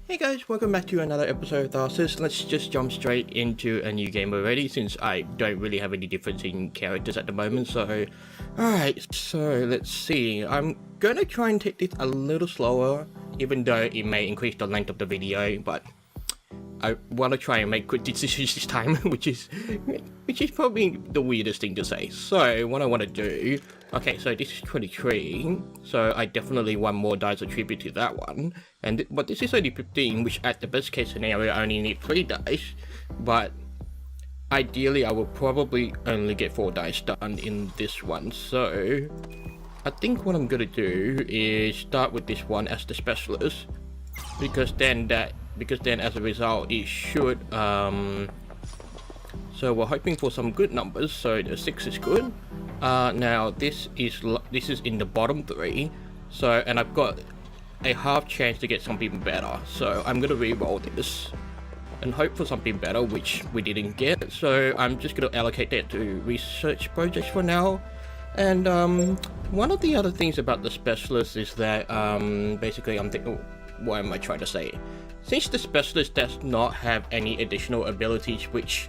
Hey guys, welcome back to another episode of Tharsis. Let's just jump straight into a new game already since I don't really have any difference in characters at the moment. So, alright, so let's see. I'm gonna try and take this a little slower, even though it may increase the length of the video, but I want to try and make good decisions this time, which is probably the weirdest thing to say. So what I want to do, okay, so this is 23, so I definitely want more dice attribute to that one, but this is only 15, which at the best case scenario I only need 3 dice, but ideally I will probably only get 4 dice done in this one. So I think what I'm gonna do is start with this one as the specialist, because then as a result it should so we're hoping for some good numbers, so the 6 is good. Now this is in the bottom 3, so, and I've got a half chance to get something better, so I'm gonna re-roll this and hope for something better, which we didn't get, so I'm just gonna allocate that to research projects for now. And one of the other things about the specialist is that basically I'm thinking, what am I trying to say? Since the specialist does not have any additional abilities which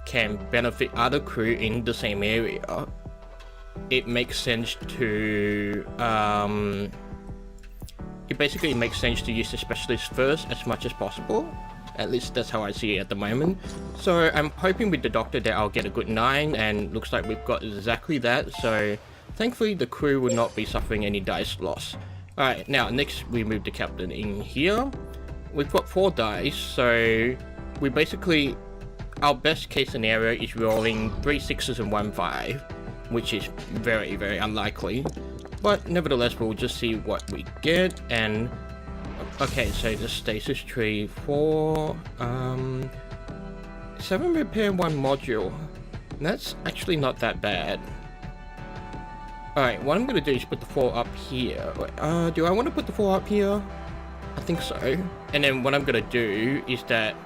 can benefit other crew in the same area, it makes sense to it makes sense to use the specialist first as much as possible. At least that's how I see it at the moment. So I'm hoping with the doctor that I'll get a good 9, and looks like we've got exactly that, so thankfully the crew will not be suffering any dice loss. Alright, now next we move the captain in here. We've got 4 dice, so we basically, our best case scenario is rolling 3 6s and 1 5, which is very, very unlikely. But nevertheless, we'll just see what we get. And okay, so the stasis tree 4, 7 repair, 1 module. That's actually not that bad. Alright, what I'm gonna do is put the 4 up here. Do I want to put the 4 up here? I think so. And then what I'm gonna do is that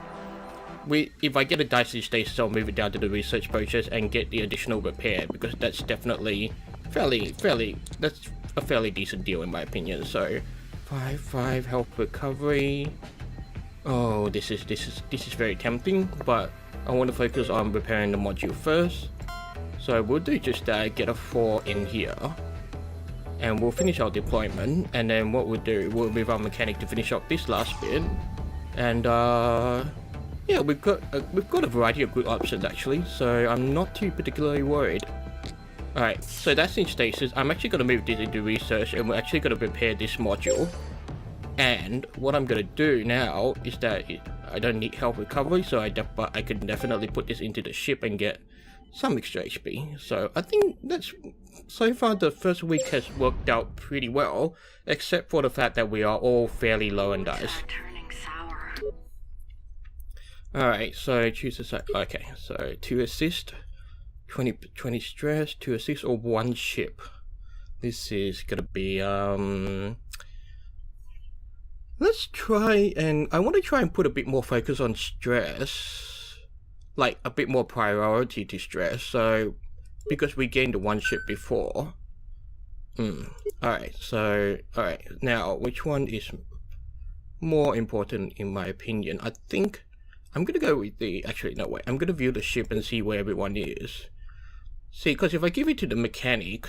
if I get a dice stasis, I'll move it down to the research process and get the additional repair, because that's definitely that's a fairly decent deal in my opinion. So 5 health recovery. Oh, this is very tempting, but I want to focus on repairing the module first. So we'll do just that, get a 4 in here, and we'll finish our deployment. And then what we'll do, we'll move our mechanic to finish up this last bit. And yeah, we've got a variety of good options actually, so I'm not too particularly worried. Alright, so that's in stasis. I'm actually going to move this into research, and we're actually going to repair this module. And what I'm going to do now is that I don't need health recovery, so I can definitely put this into the ship and get some extra HP. So I think that's, so far the first week has worked out pretty well, except for the fact that we are all fairly low in dice. Alright, so choose a side. Okay, so 2 assist, 20 stress, 2 assist, or 1 ship. This is gonna be let's try, and I want to try and put a bit more focus on stress, like a bit more priority to stress, so because we gained the 1 ship before. Alright, so alright, now which one is more important in my opinion? I think I'm gonna go with the, actually no wait, I'm gonna view the ship and see where everyone is. See, because if I give it to the mechanic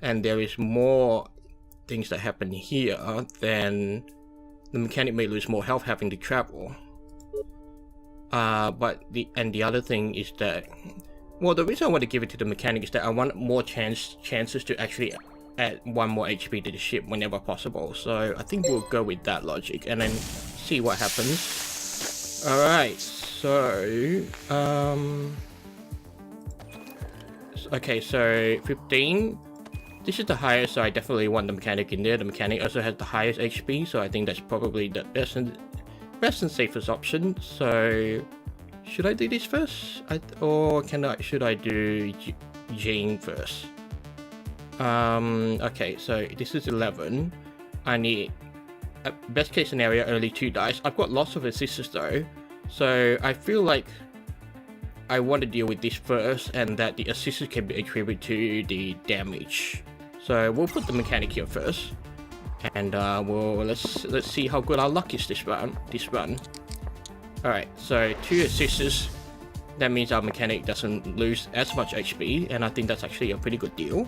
and there is more things that happen here, then the mechanic may lose more health having to travel. But the other thing is that, well, the reason I want to give it to the mechanic is that I want more chances to actually add 1 more HP to the ship whenever possible. So I think we'll go with that logic and then see what happens. Alright, so okay, so 15. This is the highest, so I definitely want the mechanic in there. The mechanic also has the highest HP, so I think that's probably the best and safest option. So should I do this first? Should I do Jane first? Okay, so this is 11. I need, best case scenario, only 2 dice. I've got lots of assists though, so I feel like I want to deal with this first, and that the assists can be attributed to the damage. So we'll put the mechanic here first, And let's see how good our luck is this run. Alright, so 2 assists. That means our mechanic doesn't lose as much HP, and I think that's actually a pretty good deal.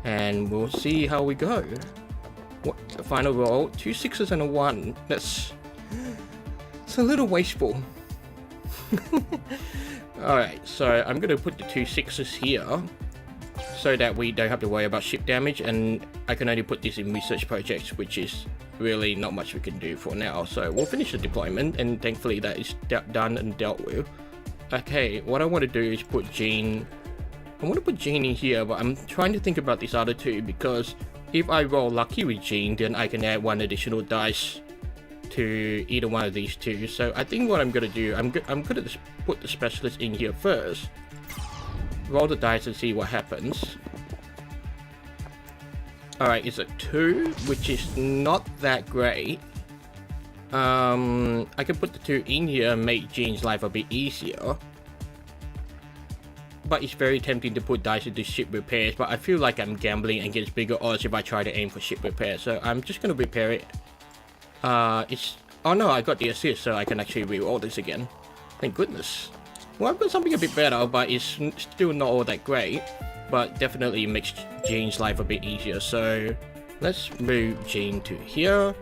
And we'll see how we go. What the final roll? 2 6s and a 1. It's a little wasteful. Alright, so I'm gonna put the 2 6s here so that we don't have to worry about ship damage, and I can only put this in research projects, which is really not much we can do for now. So we'll finish the deployment, and thankfully that is done and dealt with. Okay, what I want to do is put Jean. I want to put Jean in here, but I'm trying to think about these other 2, because if I roll lucky with Jean, then I can add 1 additional dice to either one of these 2. So I think what I'm gonna do, I'm gonna just put the specialist in here first, roll the dice and see what happens. Alright, it's a 2, which is not that great. I can put the 2 in here and make Jean's life a bit easier. But it's very tempting to put dice into ship repairs, but I feel like I'm gambling against bigger odds if I try to aim for ship repair. So I'm just gonna repair it. Oh no, I got the assist, so I can actually re-roll this again. Thank goodness. Well, I've got something a bit better, but it's still not all that great. But definitely makes Jean's life a bit easier. So let's move Jean to here.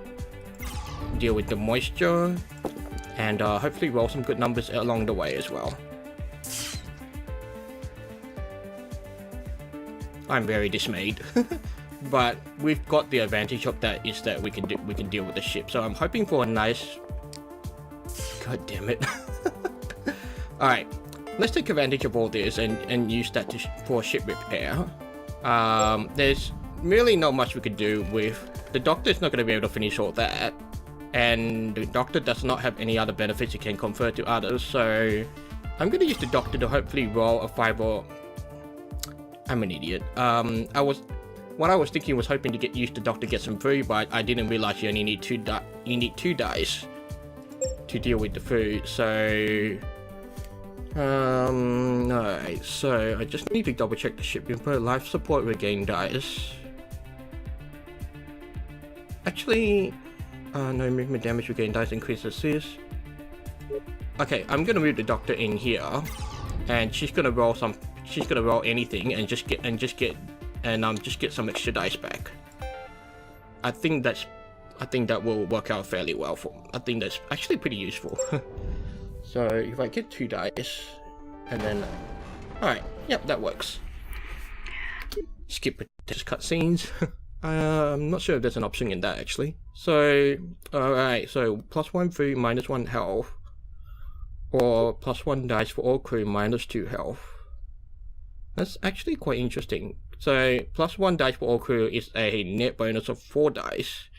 Deal with the moisture, and hopefully roll some good numbers along the way as well. I'm very dismayed. But we've got the advantage of that is that we can deal with the ship. So I'm hoping for a nice. God damn it! All right, let's take advantage of all this and use that for ship repair. There's really not much we can do with the doctor's not going to be able to finish all that, and the doctor does not have any other benefits he can confer to others. So I'm going to use the doctor to hopefully roll a 5 or. I'm an idiot. What I was thinking was hoping to use the doctor to get some food, but I didn't realize you only need 2 dice to deal with the food. So, alright. So I just need to double check the ship info. Life support regain dice. Actually, no movement damage regain dice increase assist. Okay, I'm gonna move the doctor in here, and she's gonna roll some. She's gonna roll anything and just get some extra dice back. I think that will work out fairly well I think that's actually pretty useful. So if I get 2 dice, and then, alright, yep, that works. Skip just cutscenes. I'm not sure if there's an option in that actually. So, alright, so +1 food, -1 health, or +1 dice for all crew, -2 health. That's actually quite interesting. So +1 dice for all crew is a net bonus of 4 dice,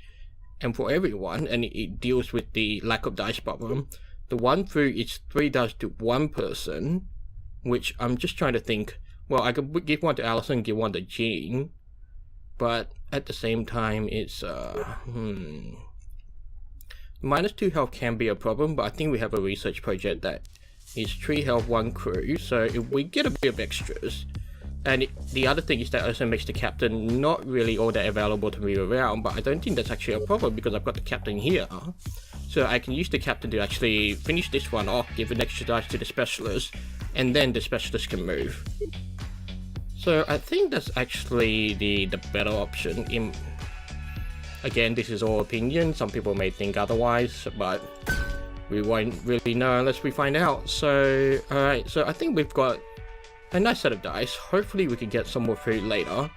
and for everyone, and it deals with the lack of dice problem. The 1 through is 3 dice to 1 person, which I'm just trying to think. Well, I could give 1 to Allison, give 1 to Jean, but at the same time, it's -2 health can be a problem, but I think we have a research project that is 3 health 1 crew, so if we get a bit of extras. And the other thing is that also makes the captain not really all that available to move around, but I don't think that's actually a problem because I've got the captain here. So I can use the captain to actually finish this one off, give an extra dice to the specialist, and then the specialist can move. So I think that's actually the better option. Again, this is all opinion, some people may think otherwise, but we won't really know unless we find out. So, alright, so I think we've got a nice set of dice. Hopefully we can get some more food later.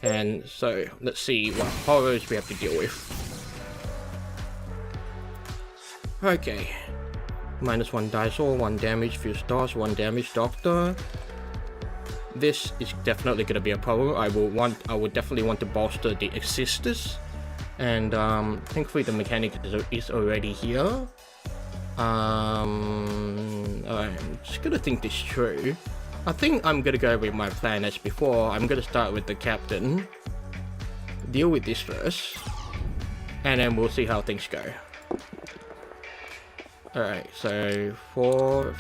And so, let's see what horrors we have to deal with. Okay. -1 dice or 1 damage, few stars, 1 damage, doctor. This is definitely going to be a problem. I would definitely want to bolster the assisters. And thankfully the mechanic is already here. I'm just gonna think this through. I think I'm gonna go with my plan as before. I'm gonna start with the captain, deal with this first, and then we'll see how things go. Alright, so 4.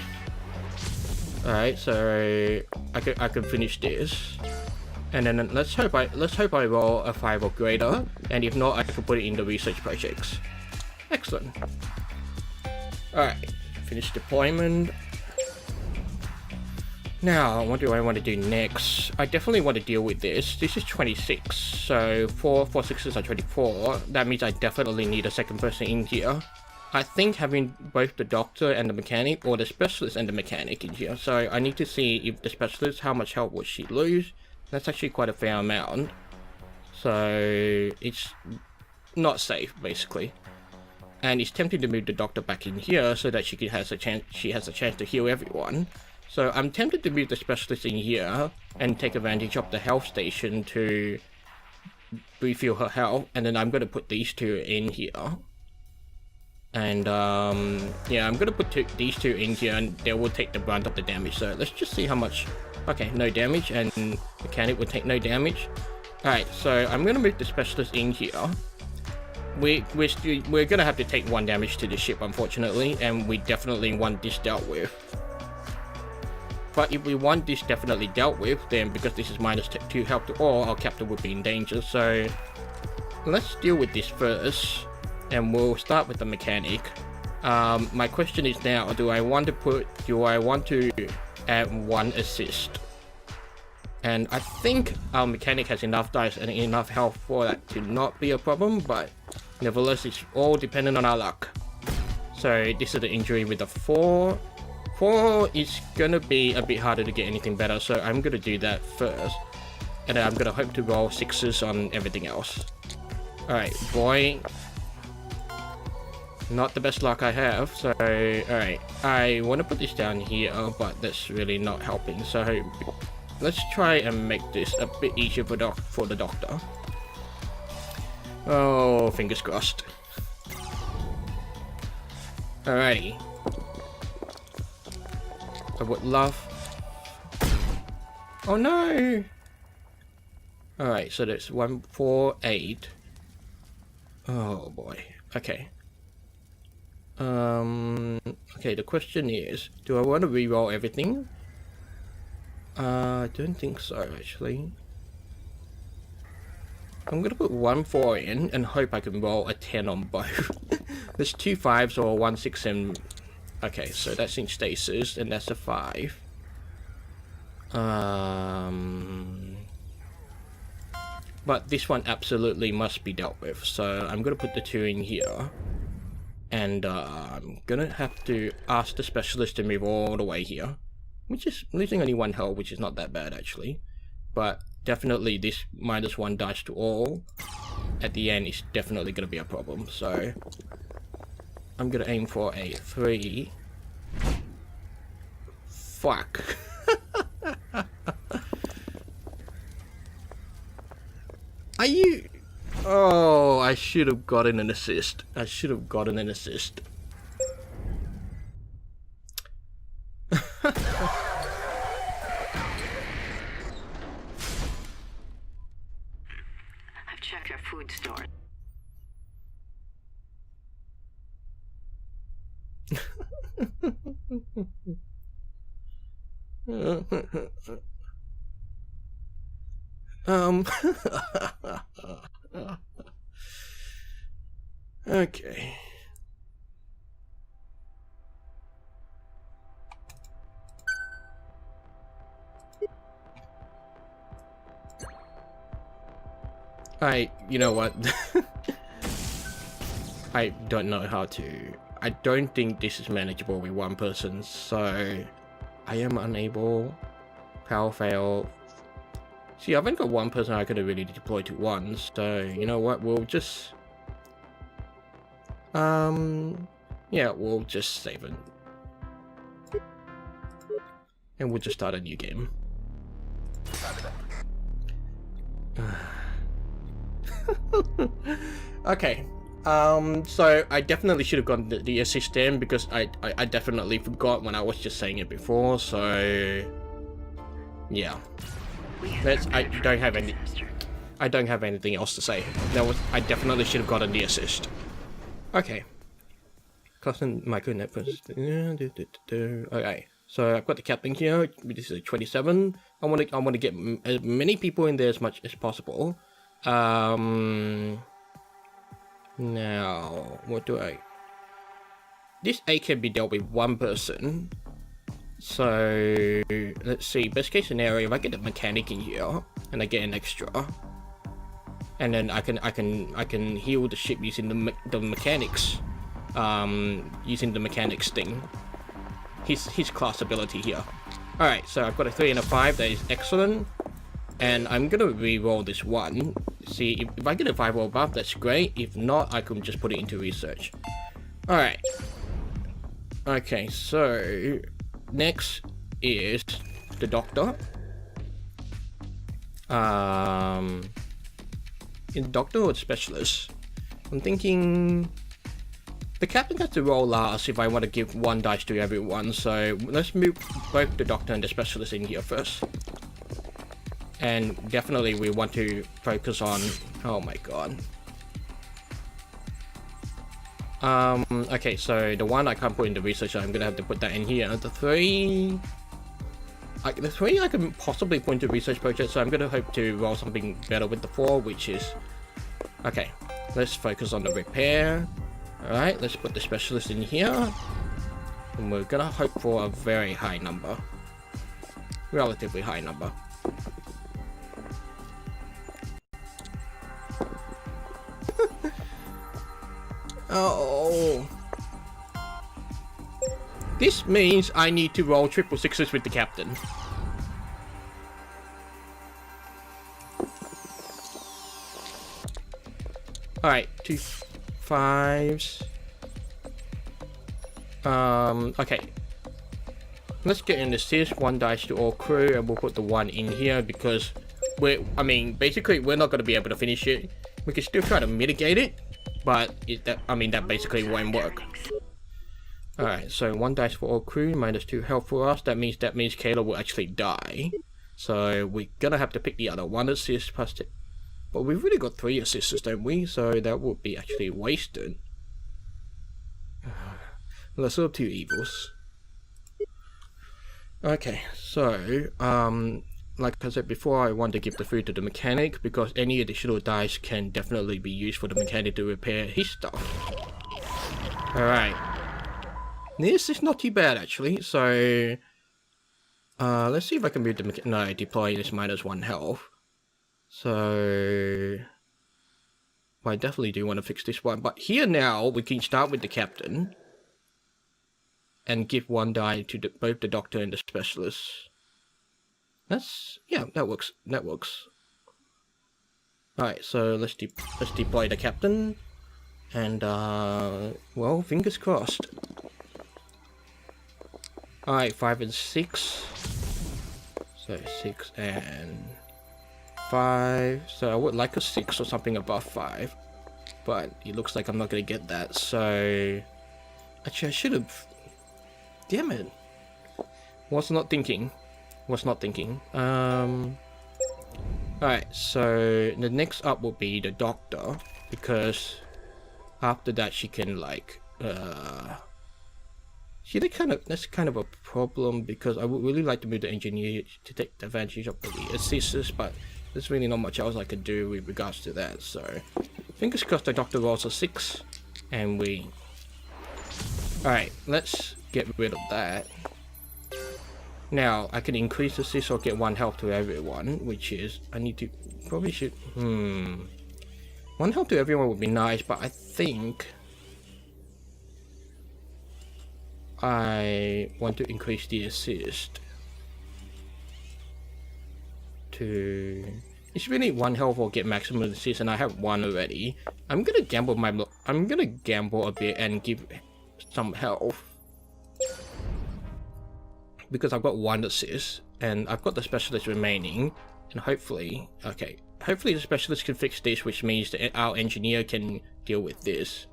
Alright, so I can finish this, And then let's hope I roll a 5 or greater, and if not, I can put it in the research projects. Excellent. Alright, finish deployment. Now, what do I want to do next? I definitely want to deal with this. This is 26, so 4 6s are 24. That means I definitely need a second person in here. I think having both the doctor and the mechanic, or the specialist and the mechanic in here. So I need to see if the specialist, how much health will she lose. That's actually quite a fair amount. So it's not safe, basically. And it's tempting to move the doctor back in here so that she has a chance to heal everyone. So I'm tempted to move the specialist in here and take advantage of the health station to refill her health. And then I'm going to put these two in here. And yeah, I'm gonna put these two in here and they will take the brunt of the damage. So let's just see how much. Okay, no damage, and mechanic will take no damage. Alright, so I'm gonna move the specialist in here. We're gonna have to take 1 damage to the ship, unfortunately, and we definitely want this dealt with. But if we want this definitely dealt with, then because this is -2 health to all, our captain would be in danger. So let's deal with this first. And we'll start with the mechanic. My question is now, do I want to add 1 assist? And I think our mechanic has enough dice and enough health for that to not be a problem, but nevertheless, it's all dependent on our luck. So this is the injury with the 4. 4 is gonna be a bit harder to get anything better, so I'm gonna do that first. And then I'm gonna hope to roll 6s on everything else. Alright, boy. Not the best luck I have, so alright. I want to put this down here, but that's really not helping, so let's try and make this a bit easier for the doctor. Oh, fingers crossed. Alrighty. I would love... Oh no! Alright, so that's 1, 4, 8. Oh boy, okay. Okay, the question is, do I want to re-roll everything? I don't think so, actually. I'm gonna put 1 4 in and hope I can roll a 10 on both. There's 2 5s or 1 6 and... Okay, so that's in stasis, and that's a 5. But this one absolutely must be dealt with, so I'm gonna put the 2 in here. And I'm gonna have to ask the specialist to move all the way here, which is losing only 1 health, which is not that bad actually. But definitely this -1 dice to all at the end is definitely gonna be a problem. So I'm gonna aim for a 3. Fuck. Are you... Oh, I should have gotten an assist. I should have gotten an assist. I've checked your food store. Okay. You know what? I don't know how to. I don't think this is manageable with 1 person, so I am unable. Power fail. See, I've only got 1 person I could have really deployed to once, so you know what? We'll just. Yeah, we'll just save it. And we'll just start a new game. Okay. So I definitely should have gotten the assist in because I definitely forgot when I was just saying it before, so yeah. I don't have anything else to say. I definitely should have gotten the assist. Okay. Custom micro networks. Okay. So I've got the captain here. This is a 27. I want to get as many people in there as much as possible. Now, what do I? This A can be dealt with one person. So let's see. Best case scenario, if I get a mechanic in here and I get an extra, and then I can heal the ship using the mechanics, using the mechanics thing. His class ability here. All right, so I've got a 3 and a 5. That is excellent. And I'm gonna re-roll this one. See if I get a 5 or above, that's great. If not, I can just put it into research. All right. Okay, so next is the doctor. In doctor or specialist? I'm thinking the captain has to roll last if I want to give 1 dice to everyone. So let's move both the doctor and the specialist in here first. And definitely we want to focus on, oh my god. Okay, so the 1 I can't put in the research, so I'm gonna have to put that in here. The 3, the 3 I can possibly put into research project, so I'm gonna hope to roll something better with the 4, which is, okay, let's focus on the repair. Alright, let's put the specialist in here. And we're gonna hope for a very high number. Relatively high number. Oh. This means I need to roll 666s with the captain. Alright, 2 5s. Okay. Let's get an assist, 1 dice to all crew, and we'll put the 1 in here because basically we're not going to be able to finish it. We can still try to mitigate it, but that basically won't work. Alright, so 1 dice for all crew, -2 health for us. That means Kayla will actually die. So we're gonna have to pick the other 1 assist plus it. But we've really got 3 assists, don't we? So that would be actually wasted. Lesser of 2 evils. Okay, so like I said before, I want to give the food to the mechanic because any additional dice can definitely be used for the mechanic to repair his stuff. Alright. This is not too bad actually, so let's see if I can move the mechanic. No, deploy this -1 health. So I definitely do want to fix this one, but here now we can start with the captain and give 1 die to both the doctor and the specialist. That works. That works. Alright, so let's deploy the captain, and well, fingers crossed. Alright, 5 and 6. So 6 and 5. So I would like a 6 or something above 5, but it looks like I'm not gonna get that. So actually, I should have. Damn it! Was not thinking. Alright, so the next up will be the doctor, because after that she can like that's kind of a problem, because I would really like to move the engineer to take advantage of the assists, but there's really not much else I can do with regards to that. So fingers crossed the doctor rolls a 6 and we. Alright, let's get rid of that. Now I can increase assist or get 1 health to everyone, which is probably should 1 health to everyone would be nice, but I think I want to increase the assist to. It's really 1 health or get maximum assist, and I have 1 already. I'm gonna gamble a bit and give some health, because I've got 1 assist and I've got the specialist remaining, and hopefully the specialist can fix this, which means that our engineer can deal with this.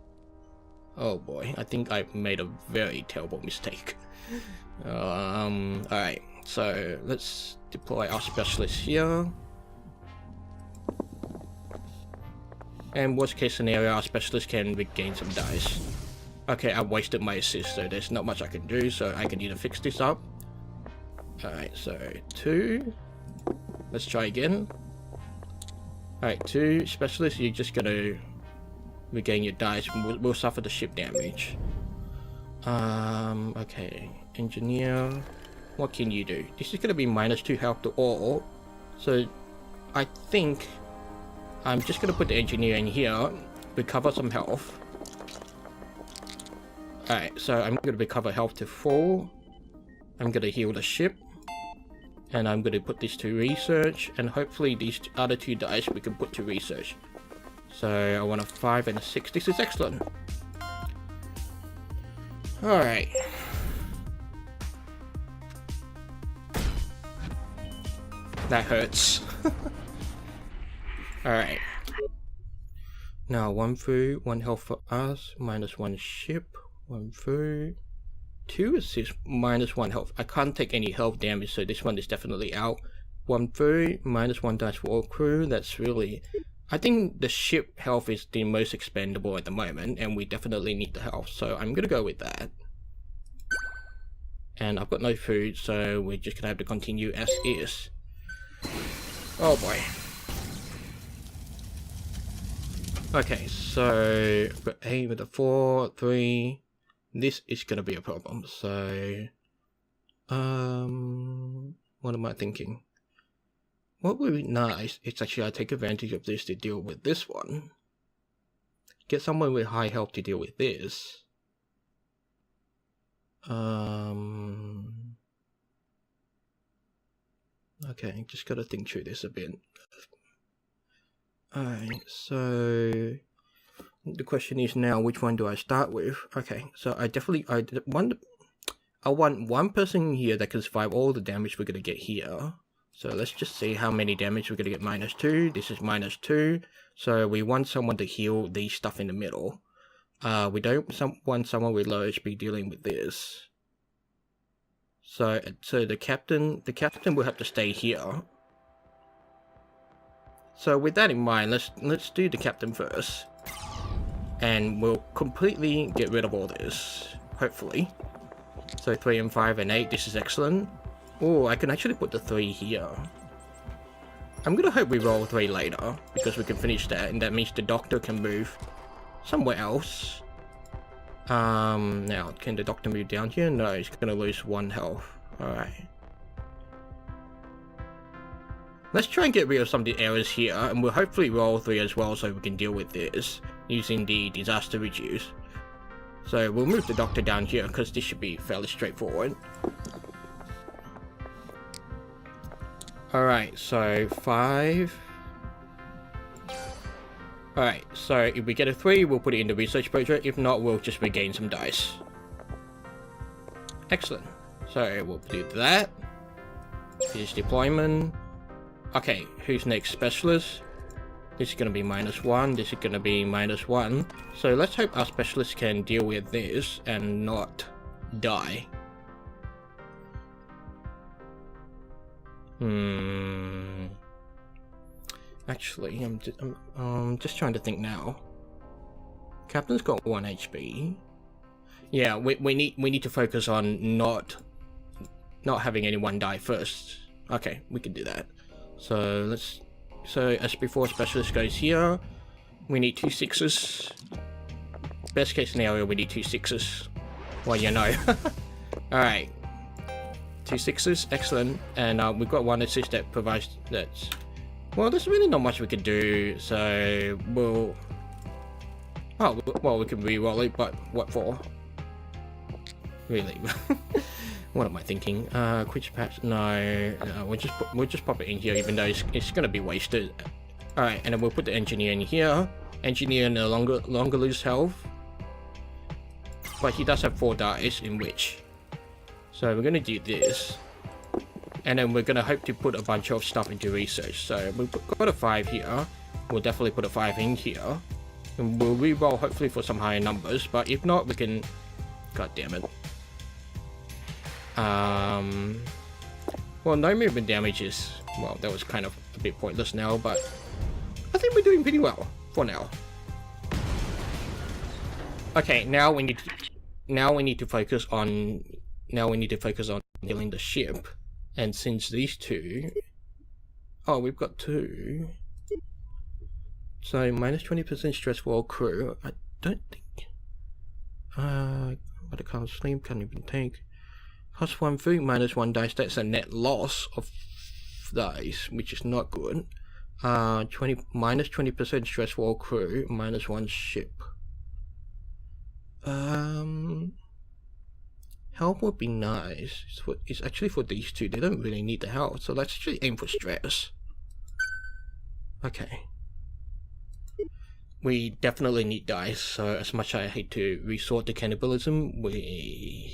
Oh boy, I think I made a very terrible mistake. Alright, so let's deploy our specialist here. And worst case scenario, our specialist can regain some dice. Okay, I wasted my assist, so there's not much I can do, so I can either fix this up Alright, so 2. Let's try again. Alright, 2 specialists, you're just gonna regain your dice. We'll suffer the ship damage. Okay. Engineer. What can you do? This is gonna be -2 health to all. So I think I'm just gonna put the engineer in here, recover some health. Alright, so I'm gonna recover health to full. I'm gonna heal the ship. And I'm gonna put this to research, and hopefully these other 2 dice we can put to research. So I want a 5 and a 6. This is excellent. Alright. That hurts. Alright. Now 1 through, 1 health for us, -1 ship, 1 through. 2 assists, -1 health. I can't take any health damage, so this one is definitely out. 1 through, -1 dice for all crew. That's really... I think the ship health is the most expendable at the moment, and we definitely need the health, so I'm gonna go with that. And I've got no food, so we're just gonna have to continue as is. Oh boy. Okay, so I've got 8 with a 4, 3... This is gonna be a problem, so... What am I thinking? What would be nice is actually I take advantage of this to deal with this one. Get someone with high health to deal with this. Okay, just gotta think through this a bit. Alright, so... The question is now, which one do I start with? Okay, so I want one person here that can survive all the damage we're gonna get here. So let's just see how many damage we're gonna get. -2. This is -2. So we want someone to heal the stuff in the middle. We don't want someone with low HP dealing with this. So the captain will have to stay here. So with that in mind, let's do the captain first. And we'll completely get rid of all this, hopefully. So 3 and 5 and 8, this is excellent. Oh, I can actually put the 3 here. I'm gonna hope we roll 3 later, because we can finish that, and that means the doctor can move somewhere else. Now, can the doctor move down here? No, he's gonna lose 1 health. Alright. Let's try and get rid of some of the errors here, and we'll hopefully roll 3 as well so we can deal with this, using the disaster reduce. So we'll move the doctor down here, because this should be fairly straightforward. Alright, so 5. Alright, so if we get a 3, we'll put it in the research project. If not, we'll just regain some dice. Excellent. So we'll do that. Here's deployment. Okay, who's next? Specialist. This is gonna be -1. This is gonna be -1. So let's hope our specialist can deal with this and not die. Actually, I'm just trying to think now. Captain's got 1 HP. Yeah, we need to focus on not having anyone die first. Okay, we can do that. So as before, specialist goes here. We need 2 6s. Best case scenario, we need 2 6s. Well, you know. Alright. 2 6s, excellent. And we've got 1 assist that provides that. Well, there's really not much we can do, so we'll... Oh, well, we can re-roll it, but what for? Really? What am I thinking? Quick patch? No, we'll just pop it in here, even though it's gonna be wasted. Alright, and then we'll put the engineer in here. Engineer no longer lose health, but he does have 4 dice in which. So we're gonna do this, and then we're gonna hope to put a bunch of stuff into research. So we've got a 5 here. We'll definitely put a 5 in here, and we'll re-roll hopefully for some higher numbers. But if not, we can. God damn it. Well, no movement damage is, well, that was kind of a bit pointless now, but I think we're doing pretty well for now. Okay, now we need to focus on healing the ship. And since these two... Oh, we've got two. So, minus 20% stress for all crew. I don't think... but I can't sleep, can't even think. Cost 1 food, minus 1 dice. That's a net loss of dice, which is not good. Minus 20% stress for all crew, minus 1 ship. Help would be nice. It's actually for these two. They don't really need the help, so let's actually aim for stress. Okay. We definitely need dice, so as much as I hate to resort to cannibalism, we're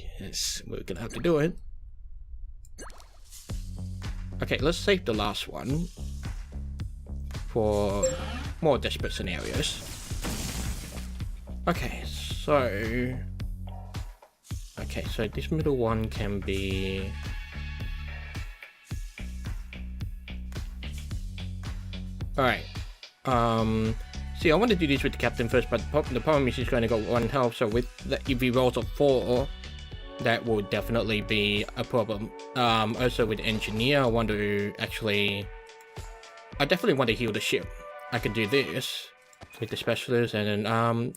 gonna have to do it. Okay, let's save the last one for more desperate scenarios. Okay, so this middle one can be... Alright, see, I want to do this with the captain first, but the problem is he's going to go 1 health, so if he rolls a 4, that will definitely be a problem. Also with the engineer, I definitely want to heal the ship. I can do this with the specialist, and then,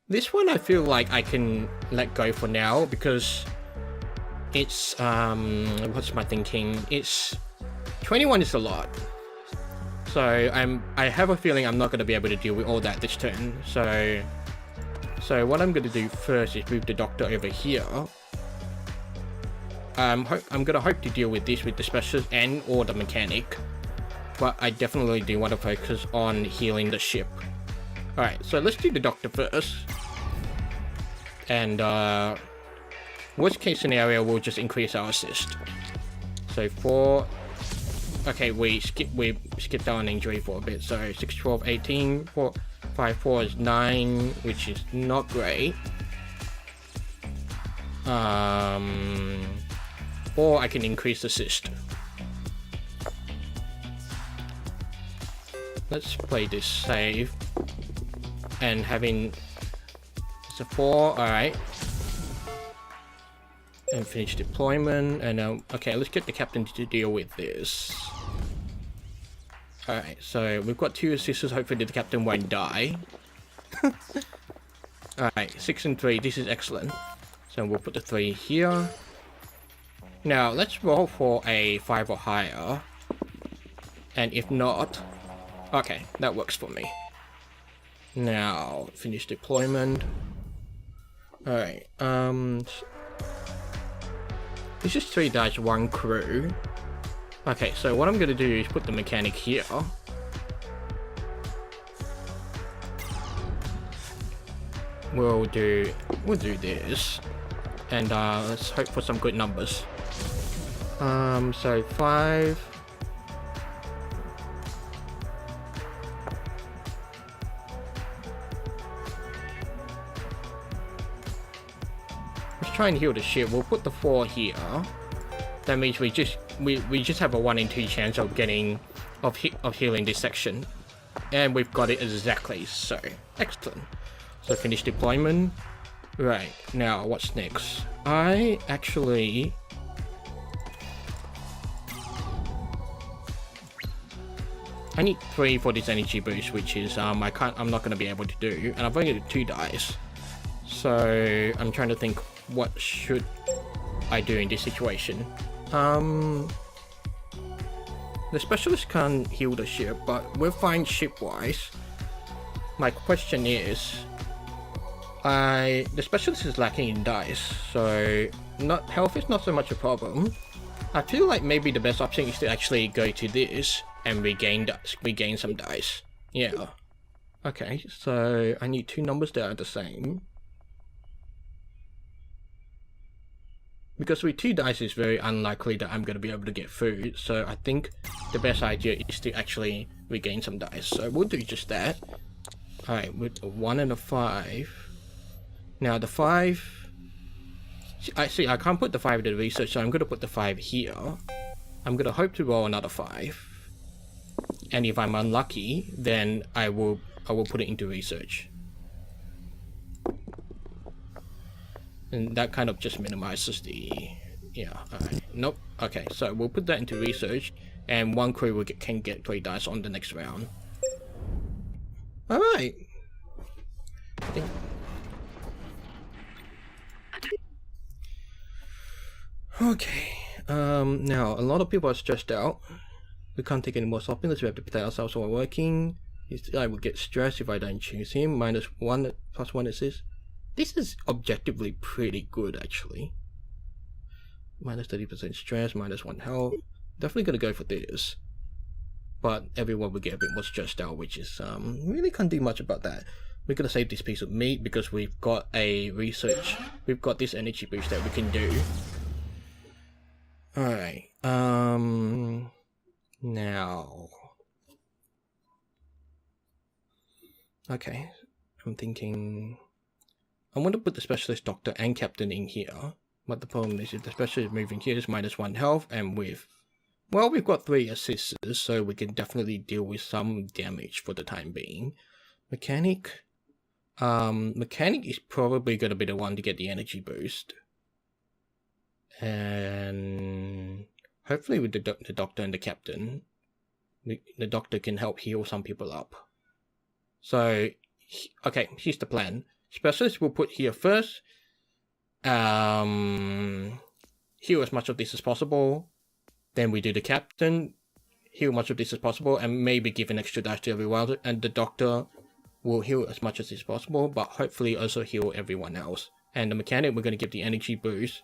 this one I feel like I can let go for now, because it's, what's my thinking? 21 is a lot. So I have a feeling I'm not going to be able to deal with all that this turn. So what I'm going to do first is move the doctor over here. I'm going to hope to deal with this with the specialist and or the mechanic. But I definitely do want to focus on healing the ship. Alright, so let's do the doctor first. And worst case scenario, we'll just increase our assist. So 4... Okay, we skip down injury for a bit. So 6, 12, 18, 4, 5, 4 is 9, which is not great. Or I can increase assist. Let's play this save. And having... It's a 4, alright. And finish deployment, and okay, let's get the captain to deal with this. Alright, so we've got 2 assistants, hopefully the captain won't die. Alright, 6 and 3, this is excellent. So we'll put the 3 here. Now, let's roll for a 5 or higher. And if not... Okay, that works for me. Now, finish deployment. Alright, it's just 3 dice, 1 crew. Okay, so what I'm gonna do is put the mechanic here. We'll do this. And let's hope for some good numbers. So 5. Let's try and heal the ship. We'll put the 4 here. That means we just have a 1 in 2 chance of healing this section, and we've got it exactly so. Excellent. So finish deployment. Right, now what's next? I need 3 for this energy boost, which is I'm not gonna be able to do, and I've only got 2 dice. So I'm trying to think, what should I do in this situation? The specialist can't heal the ship, but we're fine ship-wise. My question is, the specialist is lacking in dice, so health is not so much a problem. I feel like maybe the best option is to actually go to this and regain some dice. Yeah. Okay, so I need 2 numbers that are the same. Because with 2 dice, it's very unlikely that I'm going to be able to get food, so I think the best idea is to actually regain some dice. So we'll do just that. Alright, with a 1 and a 5. Now the 5... I can't put the 5 in the research, so I'm going to put the 5 here. I'm going to hope to roll another 5. And if I'm unlucky, then I will put it into research. And that kind of just minimizes the Yeah, alright. Nope. Okay, so we'll put that into research, and one crew can get 3 dice on the next round. Alright. Okay. Now, a lot of people are stressed out. We can't take any more supplements, we have to protect ourselves while working. I will get stressed if I don't choose him. -1, +1 assist. This is objectively pretty good, actually. -30% stress, -1 health. Definitely gonna go for this. But everyone will get a bit more stressed out, which is, really can't do much about that. We're gonna save this piece of meat because we've got we've got this energy boost that we can do. Alright, now. Okay, I'm thinking I want to put the specialist doctor and captain in here, but the problem is if the specialist moving here is -1 health, and we've got 3 assists, so we can definitely deal with some damage for the time being. Mechanic is probably going to be the one to get the energy boost. And hopefully with the doctor and the captain, the doctor can help heal some people up. So, okay, here's the plan. Specialist will put here first. Heal as much of this as possible. Then we do the captain, heal much of this as possible, and maybe give an extra dash to everyone. And the doctor will heal as much as is possible, but hopefully also heal everyone else. And the mechanic, we're going to give the energy boost,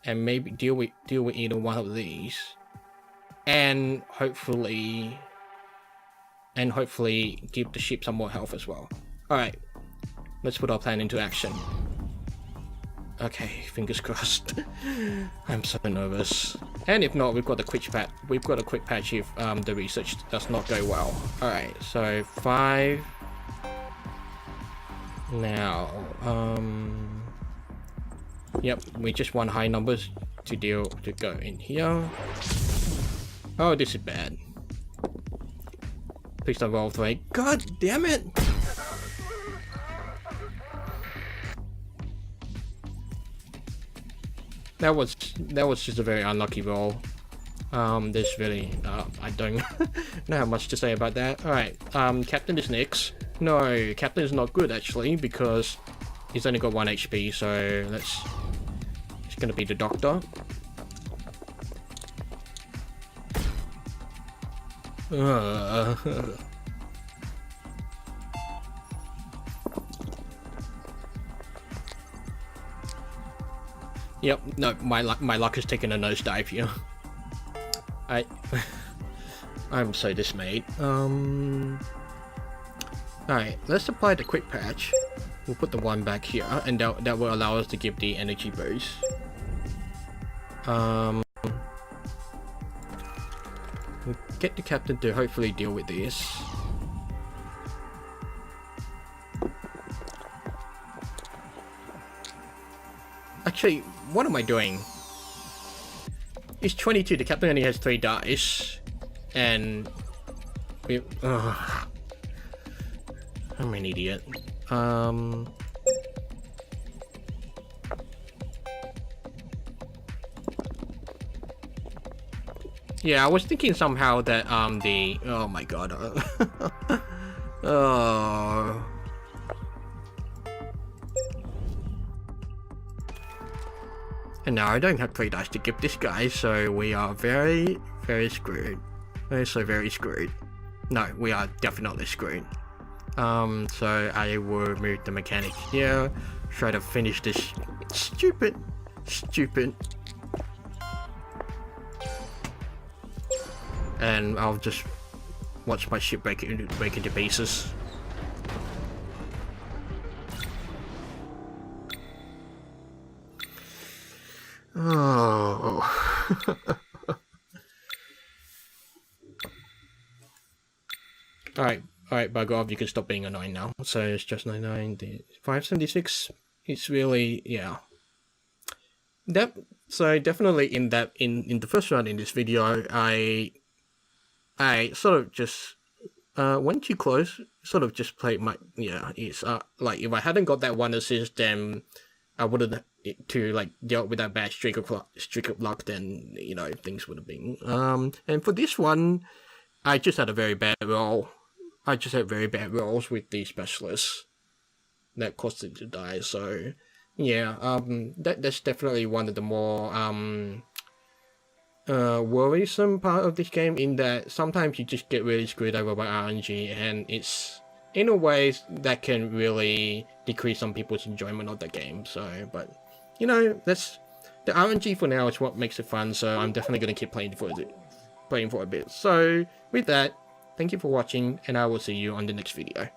and maybe deal with either one of these, and hopefully give the ship some more health as well. Alright, let's put our plan into action. Okay, fingers crossed. I'm so nervous. And if not, we've got a quick patch if the research does not go well. Alright, so 5. Now, yep, we just want high numbers to go in here. Oh, this is bad. Please don't roll 3. God damn it! That was just a very unlucky roll. There's really I don't know how much to say about that. Alright, Captain is next. No, Captain is not good actually because he's only got 1 HP, so it's gonna be the doctor. Yep, no, my luck has taken a nosedive here. I'm so dismayed. Alright, let's apply the quick patch. We'll put the 1 back here, and that will allow us to give the energy boost. We'll get the captain to hopefully deal with this. Actually, what am I doing? It's 22, the captain only has 3 dice. And I'm an idiot. Yeah, I was thinking somehow that oh my god. Oh. And now I don't have 3 dice to give this guy, so we are very, very screwed. We're so very screwed. No, we are definitely screwed. So I will move the mechanic here, try to finish this stupid. And I'll just watch my ship break into pieces. Oh. Alright, bug off, you can stop being annoying now. So it's just 99, the 576, it's really, yeah. So definitely in the first round in this video, I sort of just, went too close, sort of just played my, yeah, it's, like, if I hadn't got that 1 assist, then I wouldn't, to like deal with that bad streak of luck, then you know things would have been. And for this one, I just had a very bad roll. I just had very bad rolls with the specialists that caused it to die. So yeah, that's definitely one of the more worrisome part of this game, in that sometimes you just get really screwed over by RNG, and it's in a way that can really decrease some people's enjoyment of the game. So, but you know, that's the RNG for now is what makes it fun. So I'm definitely gonna keep playing for a bit. So with that, thank you for watching, and I will see you on the next video.